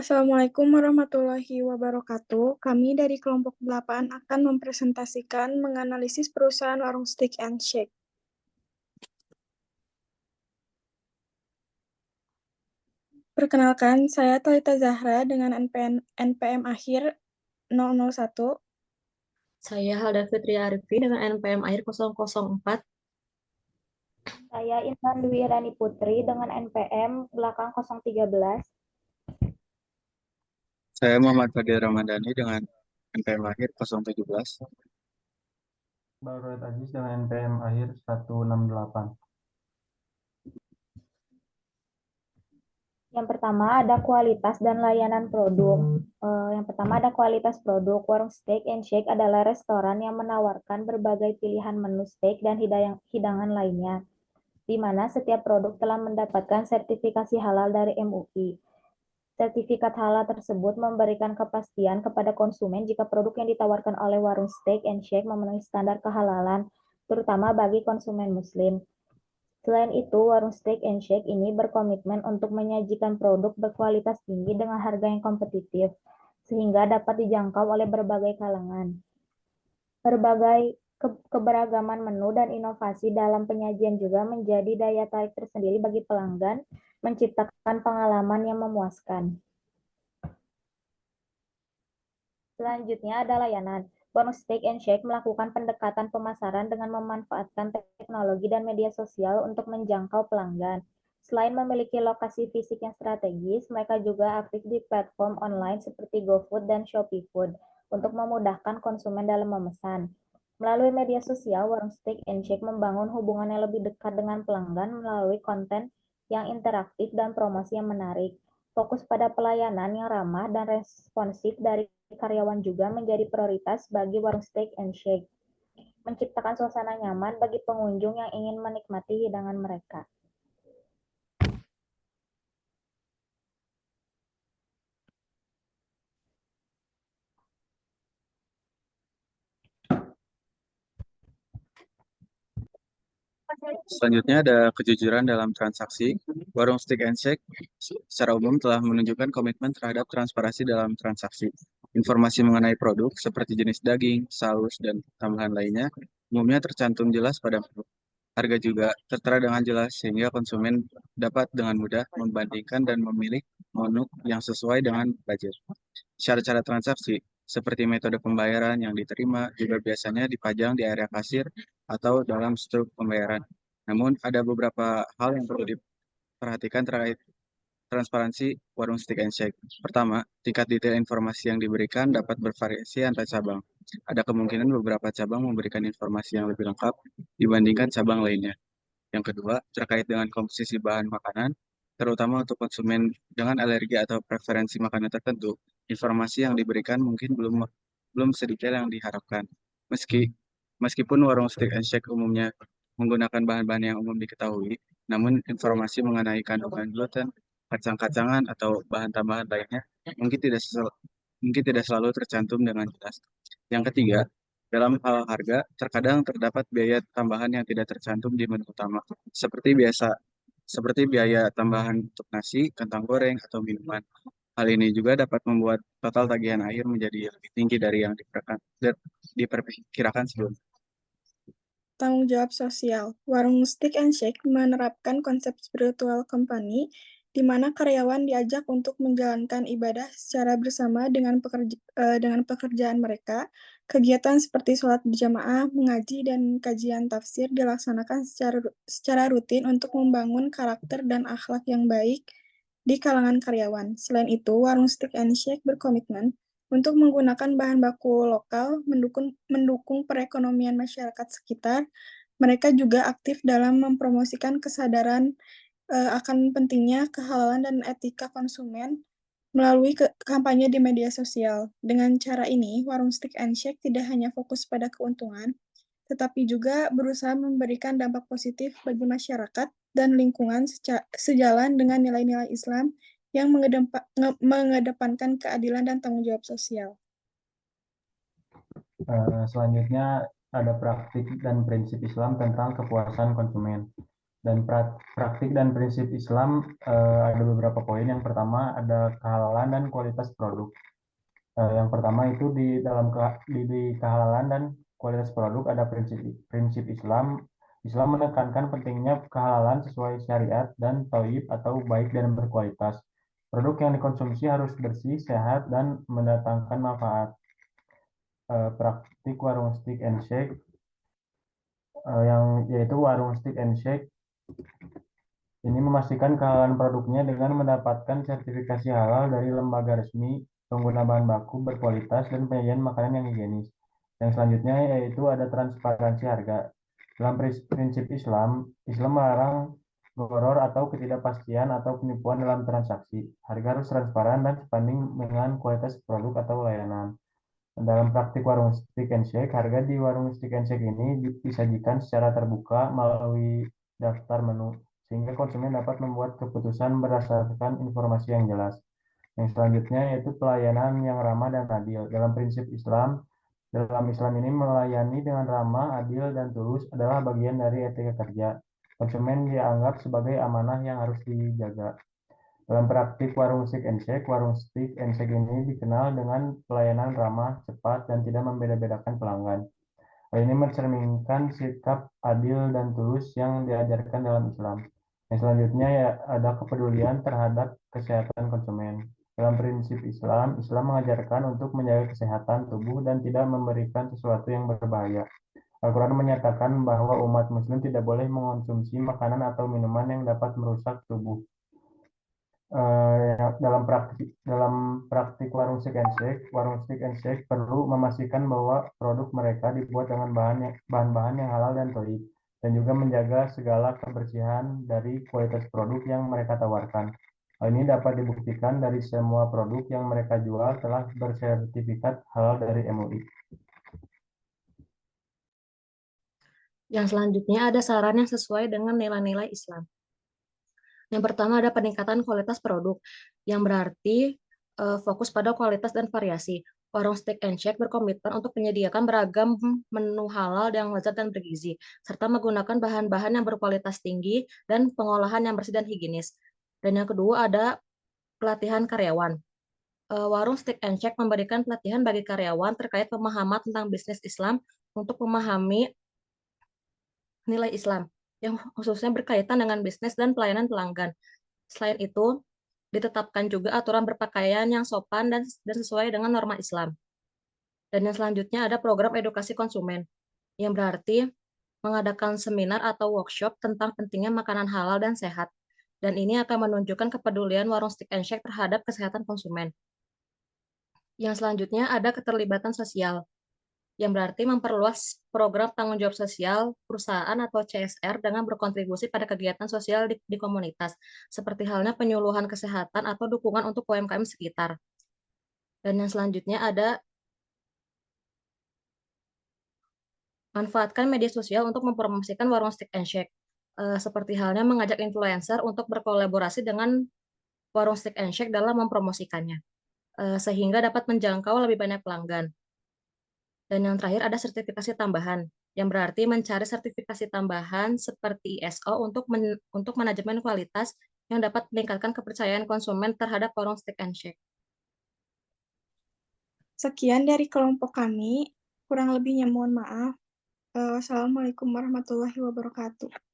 Assalamualaikum warahmatullahi wabarakatuh. Kami dari kelompok 8 akan mempresentasikan menganalisis perusahaan warung Steak and Shake. Perkenalkan, saya Talita Zahra dengan NPM akhir 001. Saya Halda Fitri Arifi dengan NPM akhir 004. Saya Intan Dwi Rani Putri dengan NPM belakang 013. Saya Muhammad Fadil Ramadhani dengan NPM akhir 017. Baroet Aziz dengan NPM akhir 168. Yang pertama ada kualitas dan layanan produk. Yang pertama ada kualitas produk. Warung Steak and Shake adalah restoran yang menawarkan berbagai pilihan menu steak dan hidangan lainnya, di mana setiap produk telah mendapatkan sertifikasi halal dari MUI. Sertifikat halal tersebut memberikan kepastian kepada konsumen jika produk yang ditawarkan oleh warung Steak and Shake memenuhi standar kehalalan, terutama bagi konsumen Muslim. Selain itu, warung Steak and Shake ini berkomitmen untuk menyajikan produk berkualitas tinggi dengan harga yang kompetitif, sehingga dapat dijangkau oleh berbagai kalangan. Berbagai keberagaman menu dan inovasi dalam penyajian juga menjadi daya tarik tersendiri bagi pelanggan, menciptakan pengalaman yang memuaskan. Selanjutnya ada layanan. Warung Steak and Shake melakukan pendekatan pemasaran dengan memanfaatkan teknologi dan media sosial untuk menjangkau pelanggan. Selain memiliki lokasi fisik yang strategis, mereka juga aktif di platform online seperti GoFood dan Shopee Food untuk memudahkan konsumen dalam memesan. Melalui media sosial, Warung Steak and Shake membangun hubungan yang lebih dekat dengan pelanggan melalui konten yang interaktif dan promosi yang menarik. Fokus pada pelayanan yang ramah dan responsif dari karyawan juga menjadi prioritas bagi warung Steak and Shake, menciptakan suasana nyaman bagi pengunjung yang ingin menikmati hidangan mereka. Selanjutnya ada kejujuran dalam transaksi. Warung Steak and Shake secara umum telah menunjukkan komitmen terhadap transparansi dalam transaksi. Informasi mengenai produk seperti jenis daging, saus, dan tambahan lainnya umumnya tercantum jelas pada menu. Harga juga tertera dengan jelas sehingga konsumen dapat dengan mudah membandingkan dan memilih menu yang sesuai dengan budget. Syarat-syarat transaksi seperti metode pembayaran yang diterima juga biasanya dipajang di area kasir atau dalam struk pembayaran. Namun ada beberapa hal yang perlu diperhatikan terkait transparansi warung Steak and Shake. Pertama, tingkat detail informasi yang diberikan dapat bervariasi antar cabang. Ada kemungkinan beberapa cabang memberikan informasi yang lebih lengkap dibandingkan cabang lainnya. Yang kedua, terkait dengan komposisi bahan makanan, terutama untuk konsumen dengan alergi atau preferensi makanan tertentu, informasi yang diberikan mungkin belum sedetail yang diharapkan. Meskipun warung Steak and Shake umumnya menggunakan bahan-bahan yang umum diketahui, namun informasi mengenai kandungan gluten, kacang-kacangan, atau bahan tambahan lainnya mungkin tidak selalu tercantum dengan jelas. Yang ketiga, dalam hal harga, terkadang terdapat biaya tambahan yang tidak tercantum di menu utama, seperti biaya tambahan untuk nasi, kentang goreng, atau minuman. Hal ini juga dapat membuat total tagihan akhir menjadi lebih tinggi dari yang diperkirakan sebelumnya. Tanggung jawab sosial. Warung Steak and Shake menerapkan konsep spiritual company, di mana karyawan diajak untuk menjalankan ibadah secara bersama dengan pekerjaan mereka. Kegiatan seperti sholat berjamaah, mengaji, dan kajian tafsir dilaksanakan secara rutin untuk membangun karakter dan akhlak yang baik di kalangan karyawan. Selain itu, warung Steak and Shake berkomitmen untuk menggunakan bahan baku lokal, mendukung perekonomian masyarakat sekitar. Mereka juga aktif dalam mempromosikan kesadaran akan pentingnya kehalalan dan etika konsumen melalui kampanye di media sosial. Dengan cara ini, warung Steak and Shake tidak hanya fokus pada keuntungan, tetapi juga berusaha memberikan dampak positif bagi masyarakat dan lingkungan sejalan dengan nilai-nilai Islam yang mengedepankan keadilan dan tanggung jawab sosial. Selanjutnya ada praktik dan prinsip Islam tentang kepuasan konsumen. Dan praktik dan prinsip Islam ada beberapa poin. Yang pertama ada kehalalan dan kualitas produk. Yang pertama itu di dalam di kehalalan dan kualitas produk ada prinsip Islam. Islam menekankan pentingnya kehalalan sesuai syariat dan thayyib atau baik dan berkualitas. Produk yang dikonsumsi harus bersih, sehat, dan mendatangkan manfaat. Praktik warung stick and shake yaitu warung stick and shake ini memastikan kehalalan produknya dengan mendapatkan sertifikasi halal dari lembaga resmi, pengguna bahan baku berkualitas, dan penyajian makanan yang higienis. Yang selanjutnya yaitu ada transparansi harga. Dalam prinsip Islam, Islam melarang gharar atau ketidakpastian atau penipuan dalam transaksi. Harga harus transparan dan sebanding dengan kualitas produk atau layanan. Dalam praktik warung stick and shake, harga di warung stick and shake ini disajikan secara terbuka melalui daftar menu, sehingga konsumen dapat membuat keputusan berdasarkan informasi yang jelas. Yang selanjutnya yaitu pelayanan yang ramah dan adil. Dalam Islam ini melayani dengan ramah, adil, dan tulus adalah bagian dari etika kerja. Konsumen dianggap sebagai amanah yang harus dijaga. Dalam praktik warung stick and shake ini dikenal dengan pelayanan ramah, cepat, dan tidak membeda-bedakan pelanggan. Hal ini mencerminkan sikap adil dan tulus yang diajarkan dalam Islam. Yang selanjutnya ya ada kepedulian terhadap kesehatan konsumen. Dalam prinsip Islam, Islam mengajarkan untuk menjaga kesehatan tubuh dan tidak memberikan sesuatu yang berbahaya. Al-Quran menyatakan bahwa umat muslim tidak boleh mengonsumsi makanan atau minuman yang dapat merusak tubuh. Dalam praktik warung stick and shake perlu memastikan bahwa produk mereka dibuat dengan bahan-bahan yang halal dan thayyib, dan juga menjaga segala kebersihan dari kualitas produk yang mereka tawarkan. Hal ini dapat dibuktikan dari semua produk yang mereka jual telah bersertifikat halal dari MUI. Yang selanjutnya ada saran yang sesuai dengan nilai-nilai Islam. Yang pertama ada peningkatan kualitas produk, yang berarti fokus pada kualitas dan variasi. Warung Steak and Shake berkomitmen untuk menyediakan beragam menu halal yang lezat dan bergizi, serta menggunakan bahan-bahan yang berkualitas tinggi dan pengolahan yang bersih dan higienis. Dan yang kedua ada pelatihan karyawan. Warung Steak and Shake memberikan pelatihan bagi karyawan terkait pemahaman tentang bisnis Islam untuk memahami nilai Islam yang khususnya berkaitan dengan bisnis dan pelayanan pelanggan. Selain itu, ditetapkan juga aturan berpakaian yang sopan dan sesuai dengan norma Islam. Dan yang selanjutnya ada program edukasi konsumen, yang berarti mengadakan seminar atau workshop tentang pentingnya makanan halal dan sehat. Dan ini akan menunjukkan kepedulian warung Stick and Shake terhadap kesehatan konsumen. Yang selanjutnya ada keterlibatan sosial, yang berarti memperluas program tanggung jawab sosial perusahaan atau CSR dengan berkontribusi pada kegiatan sosial di komunitas, seperti halnya penyuluhan kesehatan atau dukungan untuk UMKM sekitar. Dan yang selanjutnya ada manfaatkan media sosial untuk mempromosikan warung Stick and Shake, seperti halnya mengajak influencer untuk berkolaborasi dengan warung Stick and Shake dalam mempromosikannya, sehingga dapat menjangkau lebih banyak pelanggan. Dan yang terakhir ada sertifikasi tambahan, yang berarti mencari sertifikasi tambahan seperti ISO untuk manajemen kualitas yang dapat meningkatkan kepercayaan konsumen terhadap warung Stick and Shake. Sekian dari kelompok kami, kurang lebihnya mohon maaf. Wassalamualaikum warahmatullahi wabarakatuh.